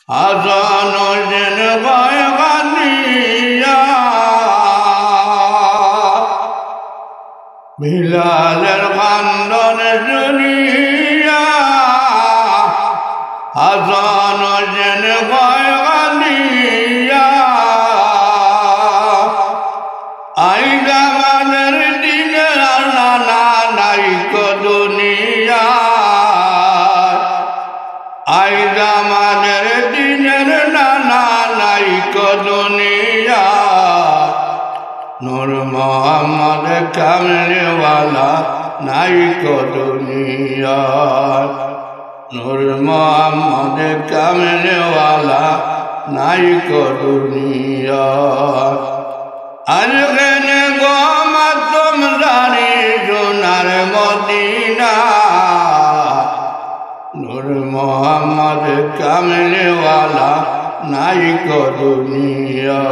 আজান জেন গানিয়া বিলালের খান্দন শুনিয়া আজান জেন গানিয়া আই জামানের দিনে নানা নাই কো দুনিয়া আই জামানের দিনের নানা নাই কো দুনিয়া নূর মোহাম্মদ কামলিওয়ালা নাই কো দুনিয়া নূর মোহাম্মদ কামলিওয়ালা নাই কো দুনিয়া আজকেনে গোমাতুম জানি সোনার মদিনা নূর মোহাম্মদ কামলিওয়ালা নাই কো দুনিয়া